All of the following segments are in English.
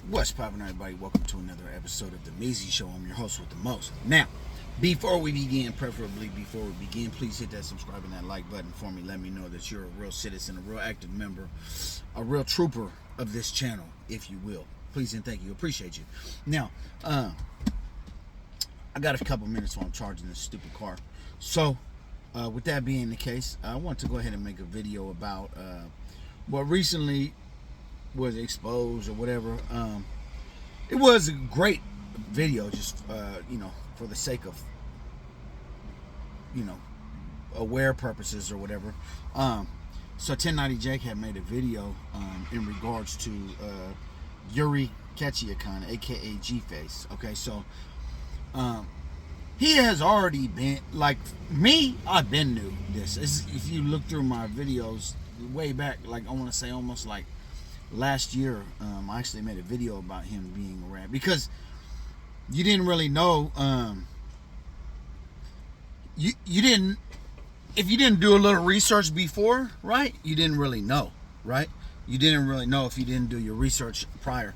What's poppin', everybody? Welcome to another episode of the Measy Show. I'm your host with the most. Now, before we begin, please hit that subscribe and that like button for me. Let me know that you're a real citizen, a real active member, a real trooper of this channel, if you will. Please and thank you. Appreciate you. Now, I got a couple minutes while I'm charging this stupid car. So, with that being the case, I want to go ahead and make a video about what recently was exposed or whatever. It was a great video, just for the sake of aware purposes or whatever. So 1090 Jake had made a video in regards to Yuri Ketchiakan, aka Gface. Okay, so he has already been, like me, I've been new this. If you look through my videos way back, like I want to say almost like last year, I actually made a video about him being a rat, because you didn't really know, you didn't, if you didn't do a little research before, right, you didn't really know, right? You didn't really know if you didn't do your research prior.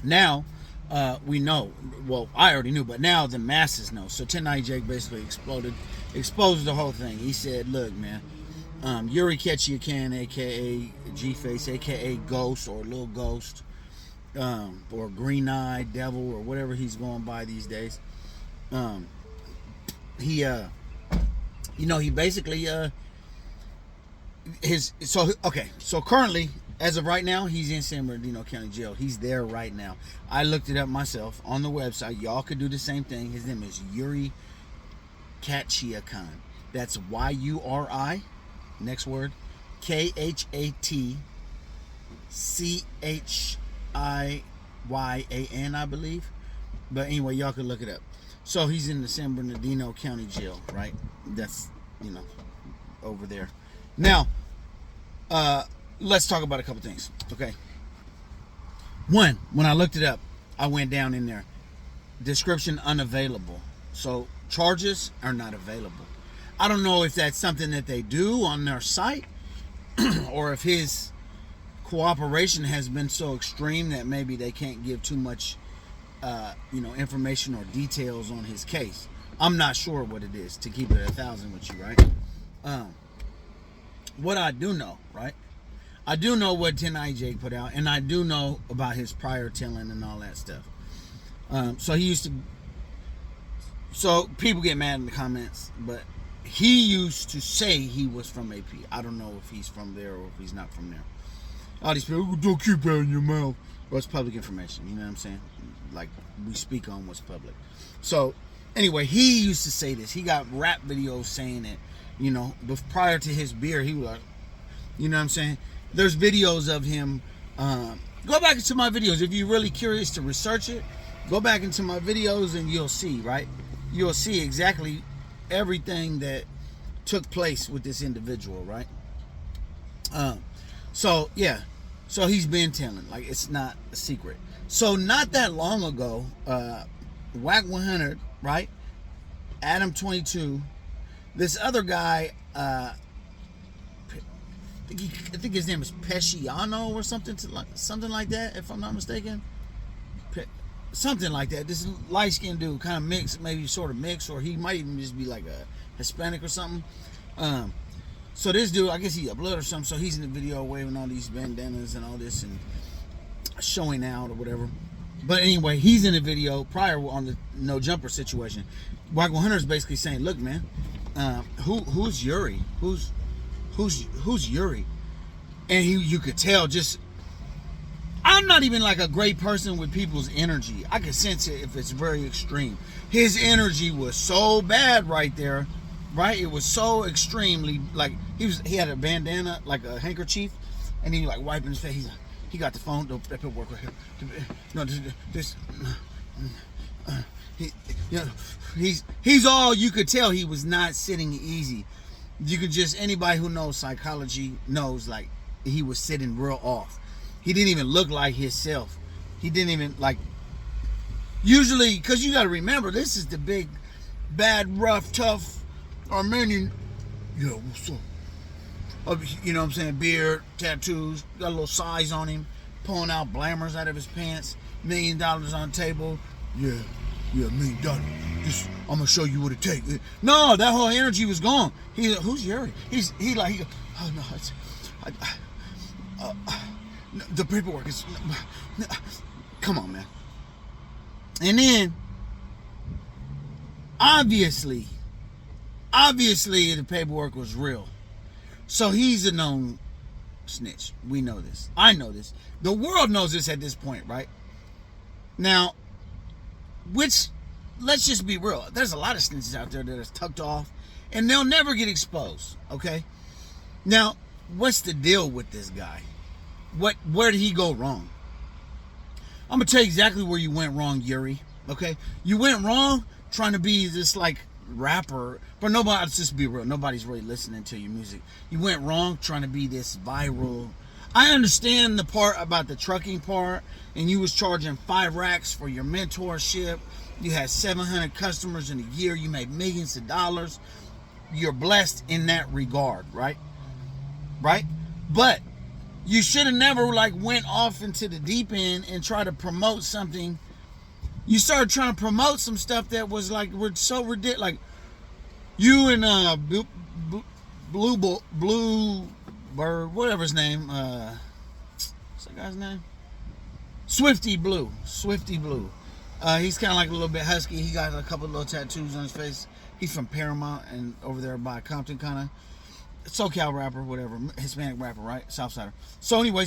Now we know. Well, I already knew, but now the masses know. So 1090 Jake basically exposed the whole thing. He said, look, man, Yuri Ketchiakan, aka Gface, aka Ghost or Little Ghost, or Green Eyed Devil, or whatever he's going by these days. He basically so currently, as of right now, he's in San Bernardino County Jail. He's there right now. I looked it up myself on the website. Y'all could do the same thing. His name is Yuri Ketchiakan. That's Yuri. Next word, Khatchian, I believe. But anyway, y'all can look it up. So he's in the San Bernardino County Jail, right? That's, over there. Now, let's talk about a couple things, okay? One, when I looked it up, I went down in there. Description unavailable. So charges are not available. I don't know if that's something that they do on their site or if his cooperation has been so extreme that maybe they can't give too much information or details on his case. I'm not sure what it is, to keep it 1,000 with you, right? What I do know, right? I do know what 1090 Jake put out, and I do know about his prior telling and all that stuff. So people get mad in the comments, but he used to say he was from AP. I don't know if he's from there or if he's not from there. All these people, don't keep that in your mouth. Well, it's public information, you know what I'm saying? Like, we speak on what's public. So, anyway, he used to say this. He got rap videos saying it, but prior to his beer, he was like, you know what I'm saying? There's videos of him. Go back into my videos. If you're really curious to research it, go back into my videos and you'll see, right? You'll see exactly everything that took place with this individual, right? So he's been telling, like, it's not a secret. So not that long ago, Whack 100, right? Adam 22, this other guy, I think his name is Pesciano or something like that, if I'm not mistaken. Something like that. This light-skinned dude, kind of mixed, maybe sort of mixed, or he might even just be like a Hispanic or something. So this dude, I guess he's a blood or something, so he's in the video waving all these bandanas and all this and showing out or whatever. But anyway, he's in the video prior on the no jumper situation. Whack 100 is basically saying, look, man, who's Yuri? Who's Yuri? And you could tell, just, I'm not even like a great person with people's energy. I can sense it if it's very extreme. His energy was so bad right there, right? It was so extremely, like, he had a bandana, like a handkerchief, and he like wiping his face. He got the phone. That paperwork right here. No, this. He's all, you could tell he was not sitting easy. You could just, anybody who knows psychology knows, like, he was sitting real off. He didn't even look like himself. He didn't even, like, usually, because you got to remember, this is the big, bad, rough, tough Armenian. Yeah, what's up? You know what I'm saying? Beard, tattoos, got a little size on him. pulling out blammers out of his pants, $1 million on the table. Yeah, $1 million. Just, I'm gonna show you what it takes. No, that whole energy was gone. Who's Yuri? He goes, oh no, it's, the paperwork is, come on, man. And then, obviously, the paperwork was real. So he's a known snitch. We know this. I know this. The world knows this at this point, right? Now, let's just be real. There's a lot of snitches out there that are tucked off, and they'll never get exposed, okay? Now, what's the deal with this guy? Where did he go wrong? I'm going to tell you exactly where you went wrong, Yuri, okay? You went wrong trying to be this, like, rapper, but let's just be real, nobody's really listening to your music. You went wrong trying to be this viral. I understand the part about the trucking part, and you was charging 5 racks for your mentorship. You had 700 customers in a year. You made millions of dollars. You're blessed in that regard, right? But you should have never went off into the deep end and try to promote something. You started trying to promote some stuff that was we're so ridiculous. Like you and Blue Bird, whatever his name. What's that guy's name? Swifty Blue. He's kind of like a little bit husky. He got a couple little tattoos on his face. He's from Paramount and over there by Compton, kind of. SoCal rapper, whatever, Hispanic rapper, right? Southsider. So anyway,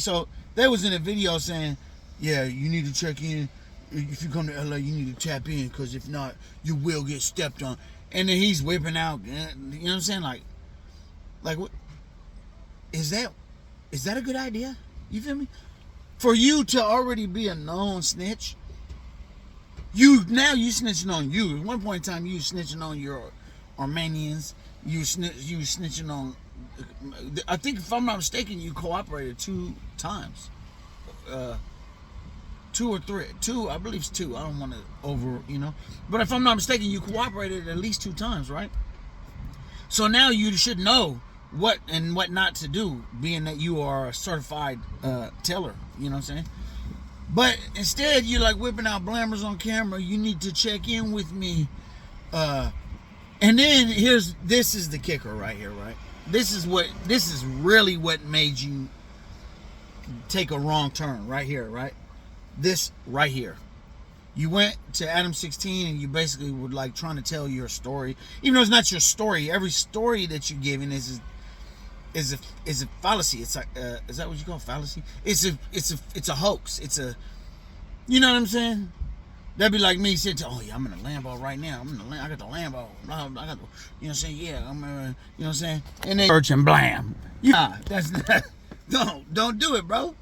they was in a video saying, yeah, you need to check in. If you come to LA, you need to tap in, because if not, you will get stepped on. And then he's whipping out, you know what I'm saying? Like what? Is that a good idea? You feel me? For you to already be a known snitch, you snitching on you. At one point in time, you snitching on your Armenians. You snitching on. I think, if I'm not mistaken, you cooperated 2 times. 2 or 3. 2, I believe it's 2. I don't want to But if I'm not mistaken, you cooperated at least 2 times, right? So now you should know what and what not to do, being that you are a certified teller. You know what I'm saying? But instead, you're whipping out blammers on camera. You need to check in with me. And then this is the kicker right here, right? This is really what made you take a wrong turn right here, right? This right here. You went to Adam 16 and you basically were trying to tell your story, even though it's not your story. Every story that you're giving is a fallacy. It's like is that what you call fallacy? It's a hoax. It's a, you know what I'm saying? That'd be like me saying, oh yeah, I'm in a Lambo right now. I got the Lambo. I got the, you know what I'm saying? Yeah, I'm you know what I'm saying? And then search and blam. Yeah, that's not, don't do it, bro.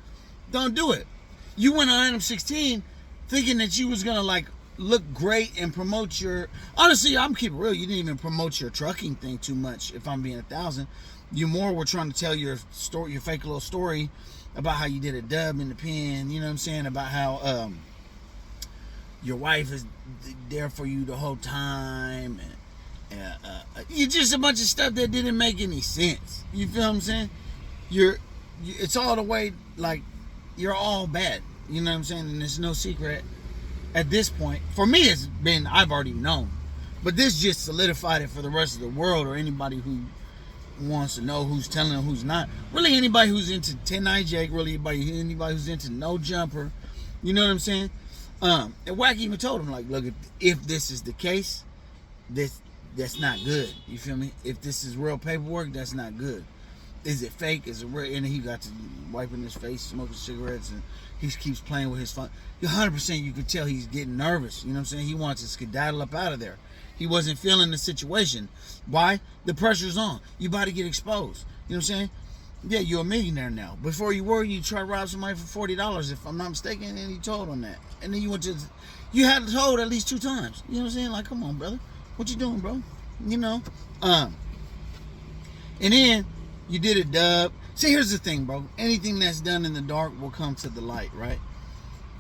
Don't do it. You went on Adam 16 thinking that you was gonna look great and promote your. Honestly, I'm keeping it real. You didn't even promote your trucking thing too much. If I'm being 1,000, you more were trying to tell your story, your fake little story about how you did a dub in the pen. You know what I'm saying? About how your wife is there for you the whole time, and you just a bunch of stuff that didn't make any sense. You feel what I'm saying? It's all the way you're all bad. You know what I'm saying? And there's no secret at this point. For me, I've already known, but this just solidified it for the rest of the world, or anybody who wants to know who's telling them, who's not. Really, anybody who's into 10 Jake, really anybody who's into No Jumper. You know what I'm saying? And Wack even told him, look, if this is the case, that's not good. You feel me? If this is real paperwork, that's not good. Is it fake? Is it real? And he got to wiping his face, smoking cigarettes, and he keeps playing with his phone. 100% you could tell he's getting nervous. You know what I'm saying? He wants to skedaddle up out of there. He wasn't feeling the situation. Why? The pressure's on. You about to get exposed. You know what I'm saying? Yeah, you're a millionaire now. Before you were, you try to rob somebody for $40, if I'm not mistaken, and he told on that. And then you had told at least 2 times. You know what I'm saying? Come on, brother. What you doing, bro? You know? And then you did a dub. See, here's the thing, bro. Anything that's done in the dark will come to the light, right?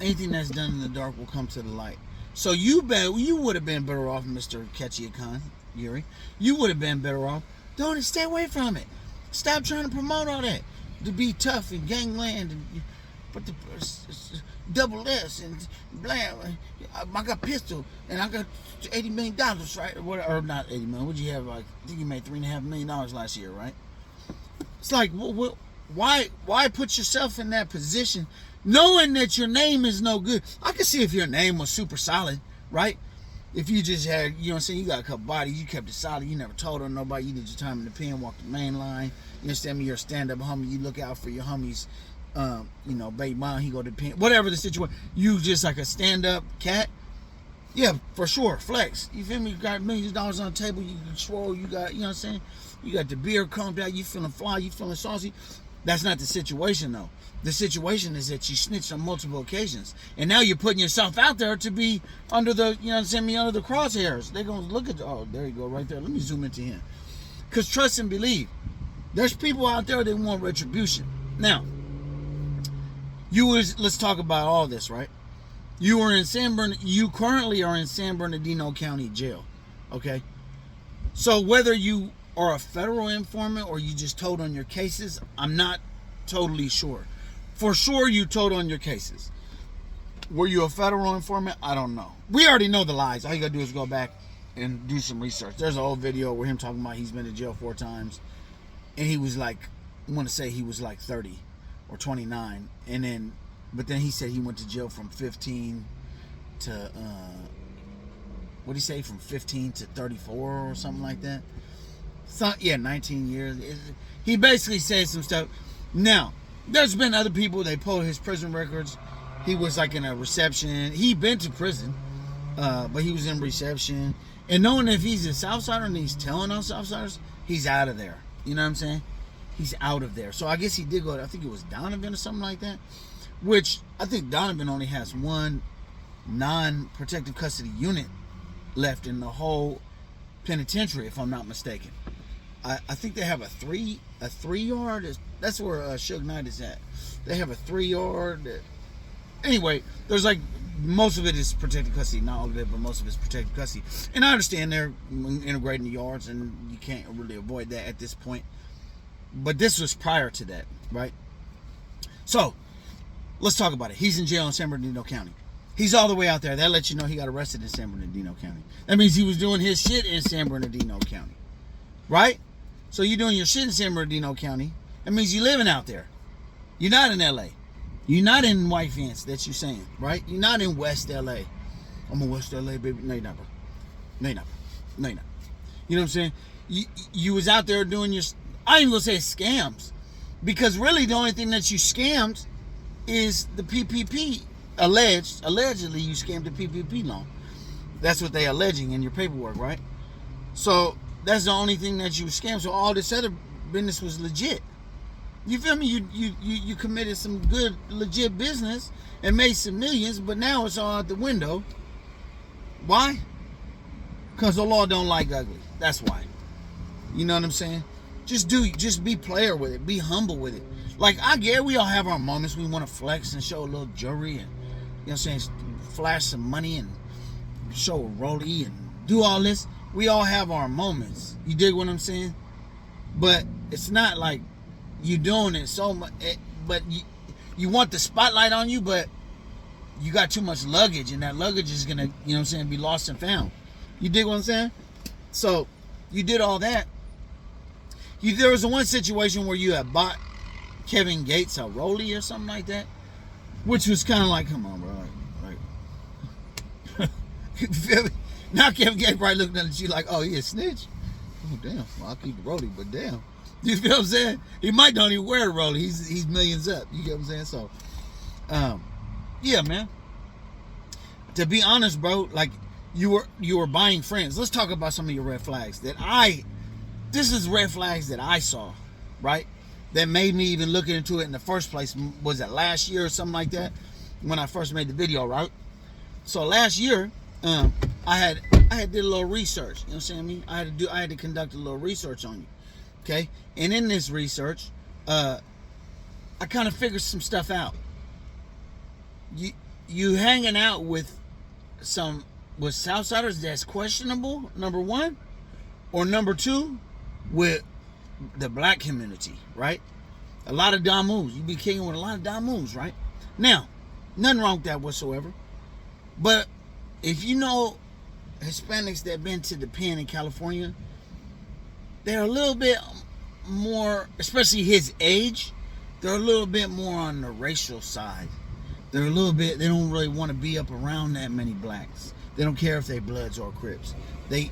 Anything that's done in the dark will come to the light. So you would have been better off, Mr. Ketchiakan, Yuri. You would have been better off. Don't stay away from it. Stop trying to promote all that. To be tough and gangland. And but the double S and blah. I got pistol and I got $80 million, right? Or not 80 million. What'd you have? Like, I think you made $3.5 million last year, right? It's like, why put yourself in that position, knowing that your name is no good? I could see if your name was super solid, right? If you just had, you know what I'm saying, you got a couple bodies, you kept it solid, you never told on nobody, you did your time in the pen, walked the main line, you understand me, you're a stand-up homie, you look out for your homies, you know, baby mom, he go to the pen, whatever the situation, you just like a stand-up cat, yeah, for sure, flex, you feel me, you got millions of dollars on the table, you control, you got, you know what I'm saying, you got the beer combed out, you feeling fly, you feeling saucy. That's not the situation though. The situation is that you snitched on multiple occasions. And now you're putting yourself out there to be under the, you know what I'm saying, under the crosshairs. They're going to look at, oh, there you go, right there. Let me zoom into him. Because trust and believe. There's people out there that want retribution. Now, let's talk about all this, right? You currently are in San Bernardino County Jail, okay? So whether you are a federal informant or you just told on your cases, I'm not totally sure. For sure you told on your cases. Were you a federal informant? I don't know. We already know the lies. All you gotta do is go back and do some research. There's an old video where him talking about he's been to jail 4 times. And he was like, I want to say he was like 30 or 29. But then he said he went to jail from 15 to, what did he say? From 15 to 34 or something like that. So, yeah, 19 years. He basically said some stuff. Now, there's been other people, they pulled his prison records. He was like in a reception. He'd been to prison, but he was in reception. And knowing if he's a Southsider and he's telling on Southsiders, he's out of there. You know what I'm saying? He's out of there. So I guess he did go to, I think it was Donovan or something like that. Which, I think Donovan only has one non-protective custody unit left in the whole penitentiary, if I'm not mistaken. I think they have a 3-yard. That's where Suge Knight is at. They have a 3-yard. Anyway, there's like, most of it is protected custody. Not all of it, but most of it's protected custody. And I understand they're integrating the yards, and you can't really avoid that at this point. But this was prior to that, right? So, let's talk about it. He's in jail in San Bernardino County. He's all the way out there. That lets you know he got arrested in San Bernardino County. That means he was doing his shit in San Bernardino County. Right? So you're doing your shit in San Bernardino County. That means you're living out there. You're not in LA. You're not in White Fence, that you're saying, right? You're not in West LA. I'm in West LA, baby. No, you're not, bro. No, you're not. No, you're not. You know what I'm saying? You was out there doing your, I ain't even gonna say scams. Because really the only thing that you scammed is the PPP. Allegedly you scammed the PPP loan. That's what they alleging in your paperwork, right? So that's the only thing that you scammed. So all this other business was legit. You feel me? You committed some good legit business and made some millions, but now it's all out the window. Why? Because the law don't like ugly. That's why. You know what I'm saying? Just be player with it. Be humble with it. Like, I get we all have our moments. We want to flex and show a little jewelry and, you know what I'm saying, flash some money and show a rollie and do all this. We all have our moments. You dig what I'm saying? But it's not like you doing it so much. But you want the spotlight on you, but you got too much luggage, and that luggage is going to, you know what I'm saying, be lost and found. You dig what I'm saying? So you did all that. There was one situation where you had bought Kevin Gates a rollie or something like that, which was kind of like, come on, bro. Like, you feel me? Now Kevin Gates probably looking at you like, oh, he a snitch? Oh, damn. Well, I'll keep the rollie, but damn. You feel what I'm saying? He might not even wear a rollie. He's millions up. You get what I'm saying? So, yeah, man. To be honest, bro, like, you were buying friends. Let's talk about some of your red flags this is red flags that I saw, right? That made me even look into it in the first place. Was it last year or something like that? When I first made the video, right? So last year, I had did a little research. You know what I'm saying? I had to conduct a little research on you. Okay? And in this research, I kind of figured some stuff out. You hanging out with Southsiders that's questionable, number one, or number two, with the black community, right? A lot of dumb moves. You be kicking with a lot of dumb moves, right? Now, nothing wrong with that whatsoever. But if you know Hispanics that been to the pen in California, they're a little bit more, especially his age, they're a little bit more on the racial side. They're a little bit, they don't really want to be up around that many blacks. They don't care if they Bloods or Crips. They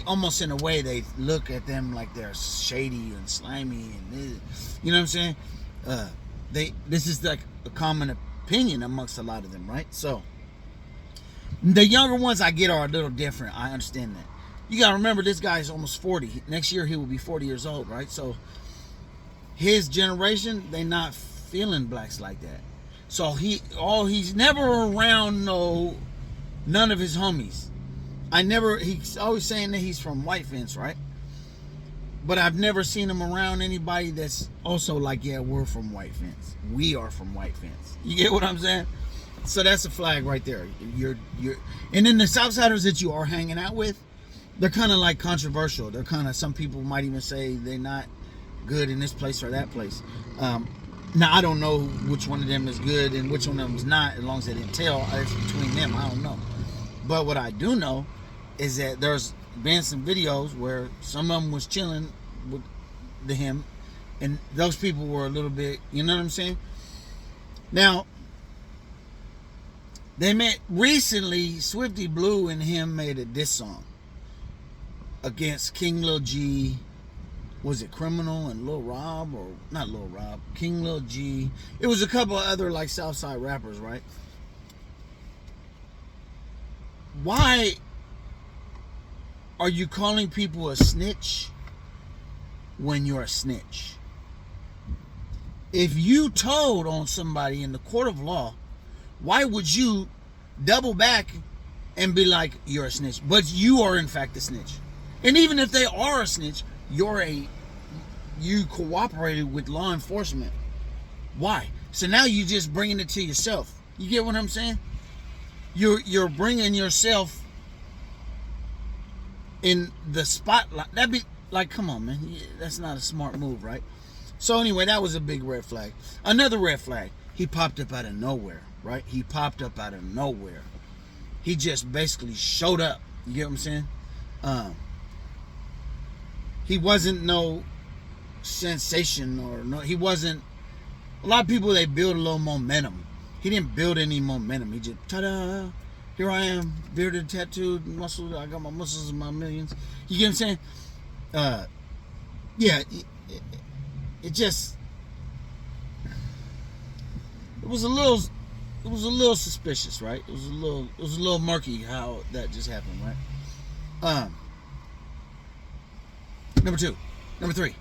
almost in a way, they look at them like they're shady and slimy, and you know what I'm saying? This is like a common opinion amongst a lot of them, right? So the younger ones I get are a little different. I understand that. You gotta remember, this guy is almost 40. Next year he will be 40 years old, right? So his generation, they not feeling blacks like that. So he's never around none of his homies. He's always saying that he's from White Fence, right? But I've never seen him around anybody that's also like, yeah, we're from White Fence. We are from White Fence. You get what I'm saying? So that's a flag right there. And then the Southsiders that you are hanging out with, they're kind of like controversial. They're kind of, some people might even say they're not good in this place or that place. Now, I don't know which one of them is good and which one of them is not, as long as they didn't tell. It's between them. I don't know. But what I do know is that there's been some videos where some of them was chilling with him, and those people were a little bit, you know what I'm saying? Now, they met recently. Swifty Blue and him made a diss song against King Lil G. Was it Criminal and Lil Rob, or not Lil Rob? King Lil G. It was a couple of other like Southside rappers, right? Why are you calling people a snitch when you're a snitch? If you told on somebody in the court of law, why would you double back and be like, you're a snitch? But you are in fact a snitch. And even if they are a snitch, you cooperated with law enforcement. Why? So now you just bringing it to yourself. You get what I'm saying? You're bringing yourself in the spotlight. That'd be like, come on, man. That's not a smart move, right? So anyway, that was a big red flag. Another red flag. He popped up out of nowhere, right? He popped up out of nowhere. He just basically showed up. You get what I'm saying? He wasn't no sensation, or no. He wasn't. A lot of people, they build a little momentum. He didn't build any momentum. He just, ta-da, here I am, bearded, tattooed, muscles. I got my muscles and my millions. You get what I'm saying? Yeah, it just, it was a little suspicious, right? It was a little murky how that just happened, right? Number three,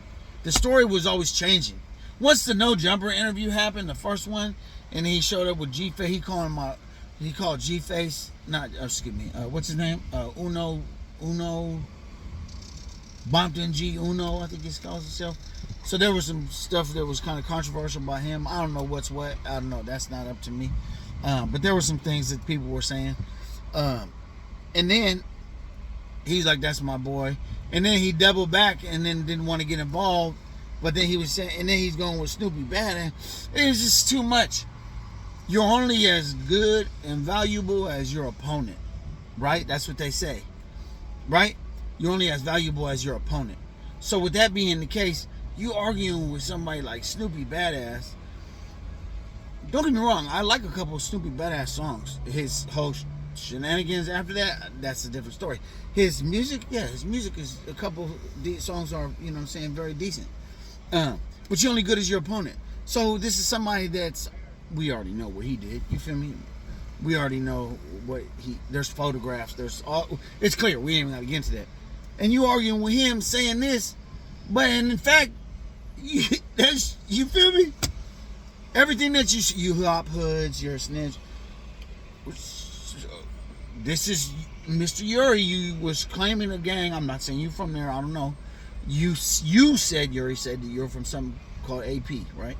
the story was always changing. Once the No Jumper interview happened, the first one, and he showed up with Gface. He called Gface, what's his name? Uno Bompton G Uno, I think he calls himself. So there was some stuff that was kind of controversial by him. I don't know what's what. I don't know. That's not up to me. But there were some things that people were saying. And then he's like, that's my boy. And then he doubled back and then didn't want to get involved. But then he was saying, and then he's going with Snoopy Bad. And it was just too much. You're only as good and valuable as your opponent. Right? That's what they say. Right? You're only as valuable as your opponent. So with that being the case, you arguing with somebody like Snoopy Badass. Don't get me wrong, I like a couple of Snoopy Badass songs. His whole shenanigans after that, that's a different story. His music is, a couple songs are, you know what I'm saying, very decent. But you're only good as your opponent. So this is somebody that's, we already know what he did. You feel me? We already know what there's photographs, there's all, it's clear. We ain't even got to get into that. And you arguing with him saying this, but in fact, you feel me? Everything that you hop hoods, you're a snitch. This is Mr. Yuri. You was claiming a gang. I'm not saying you from there. I don't know. You said, Yuri said that you're from something called AP, right?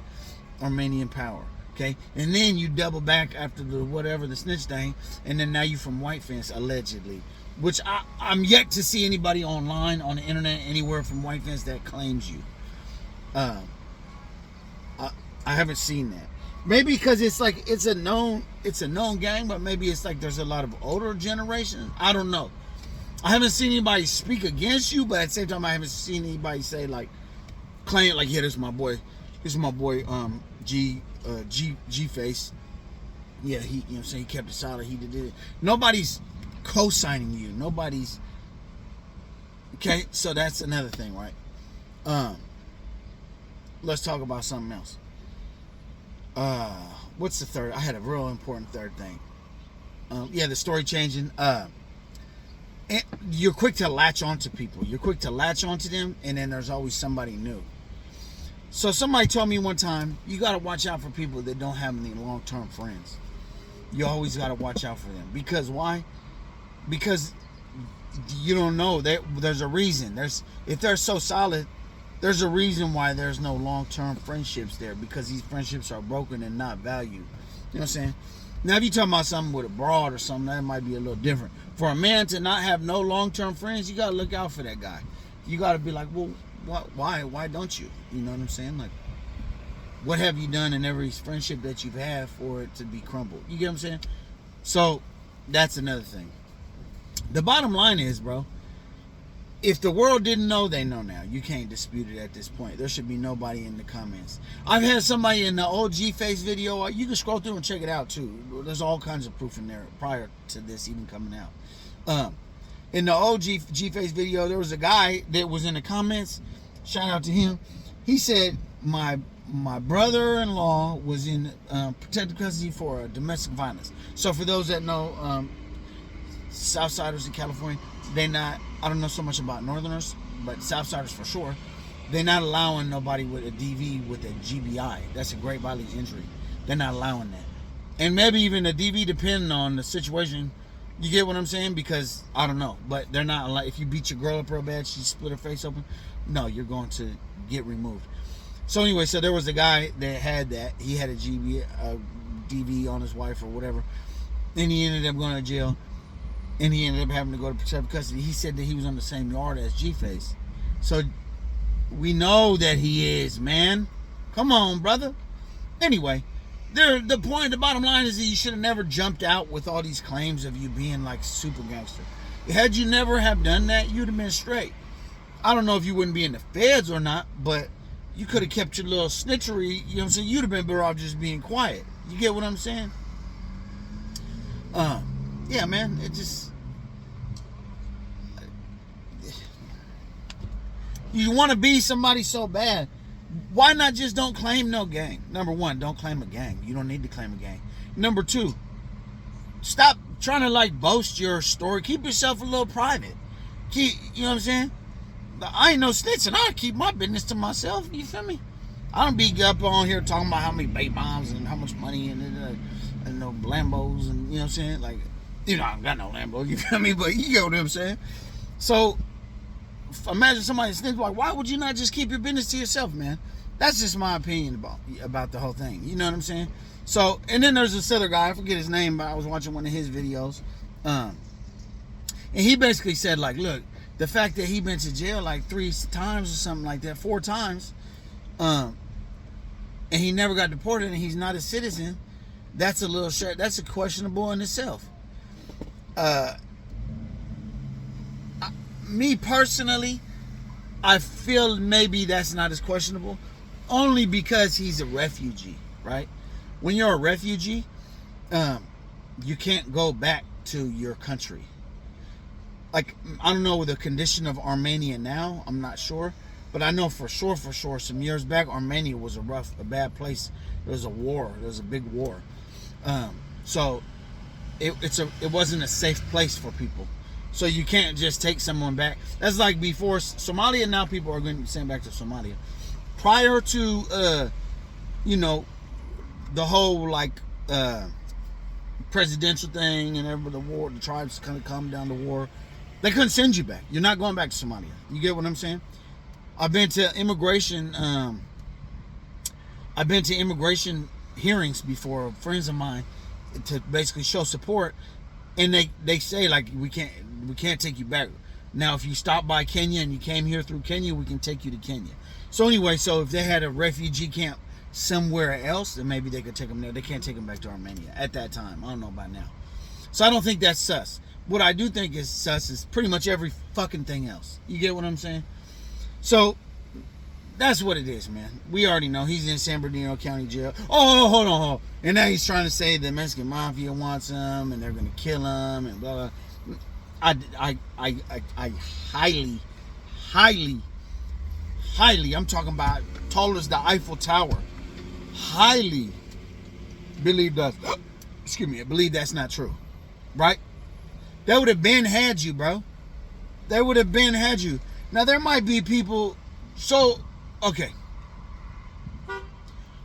Armenian Power. Okay, and then you double back after the snitch thing, and then now you from White Fence allegedly, which I'm yet to see anybody online on the internet anywhere from White Fence that claims you. I haven't seen that. Maybe because it's like it's a known gang, but maybe it's like there's a lot of older generation. I don't know. I haven't seen anybody speak against you, but at the same time, I haven't seen anybody say like claim like, yeah, this is my boy, Gface. Yeah, he, you know what I'm saying, he kept it solid. He did it. Nobody's co-signing you. Nobody's okay. So that's another thing, right? Let's talk about something else. What's the third? I had a real important third thing. Yeah, the story changing. You're quick to latch onto people. You're quick to latch onto them, and then there's always somebody new. So somebody told me one time, you got to watch out for people that don't have any long-term friends. You always got to watch out for them. Because why? Because you don't know. There's a reason. If they're so solid, there's a reason why there's no long-term friendships there, because these friendships are broken and not valued. You know what I'm saying? Now, if you're talking about something with a broad or something, that might be a little different. For a man to not have no long-term friends, you got to look out for that guy. You got to be like, well, why? Why don't you? You know what I'm saying? Like, what have you done in every friendship that you've had for it to be crumbled? You get what I'm saying? So, that's another thing. The bottom line is, bro, if the world didn't know, they know now. You can't dispute it at this point. There should be nobody in the comments. I've had somebody in the old Gface video. You can scroll through and check it out too. There's all kinds of proof in there prior to this even coming out. In the old Gface video, there was a guy that was in the comments. Shout out to him. He said, my brother-in-law was in protective custody for domestic violence. So for those that know, Southsiders in California, I don't know so much about Northerners, but Southsiders for sure, they're not allowing nobody with a DV with a GBI. That's a great bodily injury. They're not allowing that. And maybe even a DV, depending on the situation. You get what I'm saying? Because, I don't know, but they're not allowed. If you beat your girl up real bad, she split her face open, no, you're going to get removed. So anyway, so there was a guy that had that. He had a DV on his wife or whatever, and he ended up going to jail. And he ended up having to go to protective custody. He said that he was on the same yard as Gface. So we know that he is, man. Come on, brother. Anyway, the bottom line is that you should have never jumped out with all these claims of you being like super gangster. Had you never have done that, you'd have been straight. I don't know if you wouldn't be in the feds or not, but you could have kept your little snitchery. You know what I'm saying? You'd have been better off just being quiet. You get what I'm saying? Yeah, man. It just... You want to be somebody so bad. Why not just don't claim no gang? Number one, don't claim a gang. You don't need to claim a gang. Number two, stop trying to like boast your story. Keep yourself a little private. You know what I'm saying? I ain't no snitch, and I keep my business to myself. You feel me? I don't be up on here talking about how many bait bombs and how much money and no Lambos and, you know what I'm saying? Like, you know, I don't got no Lambo, you feel me? But you get what I'm saying? So, imagine somebody snitch, like, why would you not just keep your business to yourself, man? That's just my opinion about the whole thing. You know what I'm saying? So, and then there's this other guy, I forget his name, but I was watching one of his videos. And he basically said, like, look, the fact that he been to jail like 3 times or something like that, 4 times, and he never got deported and he's not a citizen, that's a questionable in itself. Me personally, I feel maybe that's not as questionable, only because he's a refugee, right? When you're a refugee, you can't go back to your country. Like, I don't know the condition of Armenia now, I'm not sure, but I know for sure, some years back, Armenia was a bad place. There was a war, there was a big war. So it wasn't a safe place for people. So you can't just take someone back. That's like before Somalia. Now people are going to be sent back to Somalia. Prior to, you know, the whole like presidential thing and everybody, the war, the tribes kind of calmed down the war. They couldn't send you back. You're not going back to Somalia. You get what I'm saying? I've been to immigration. I've been to immigration hearings before. Friends of mine, to basically show support, and they say like we can't take you back. Now if you stop by Kenya and you came here through Kenya, we can take you to Kenya. So anyway, so if they had a refugee camp somewhere else, then maybe they could take him there. They can't take him back to Armenia at that time. I don't know about now. So I don't think that's sus. What I do think is sus is pretty much every fucking thing else. You get what I'm saying? So that's what it is, man. We already know he's in San Bernardino County Jail. Oh, hold on. And now he's trying to say the Mexican Mafia wants him and they're going to kill him and blah, blah. I highly, I'm talking about tall as the Eiffel Tower, highly believe that, believe that's not true, right? They would have been had you, bro. They would have been had you. Now, there might be people, so, okay.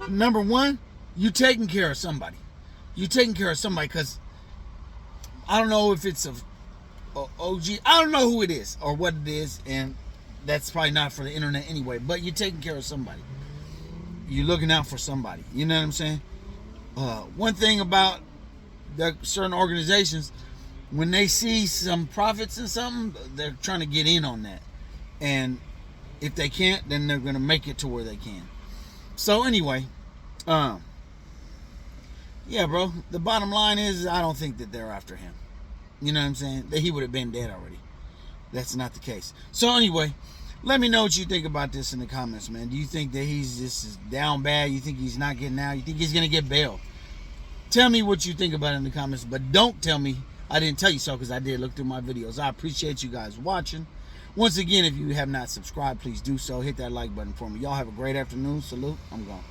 Number one, you taking care of somebody. You taking care of somebody because I don't know if it's a OG. I don't know who it is or what it is, and that's probably not for the internet anyway, but you're taking care of somebody. You're looking out for somebody. You know what I'm saying? One thing about the certain organizations, when they see some profits in something, they're trying to get in on that. And if they can't, then they're going to make it to where they can. So anyway, yeah, bro, the bottom line is I don't think that they're after him. You know what I'm saying? That he would have been dead already. That's not the case. So anyway, let me know what you think about this in the comments, man. Do you think that he's just down bad? You think he's not getting out? You think he's going to get bail? Tell me what you think about it in the comments, but don't tell me I didn't tell you so, because I did look through my videos. I appreciate you guys watching. Once again, if you have not subscribed, please do so. Hit that like button for me. Y'all have a great afternoon. Salute. I'm gone.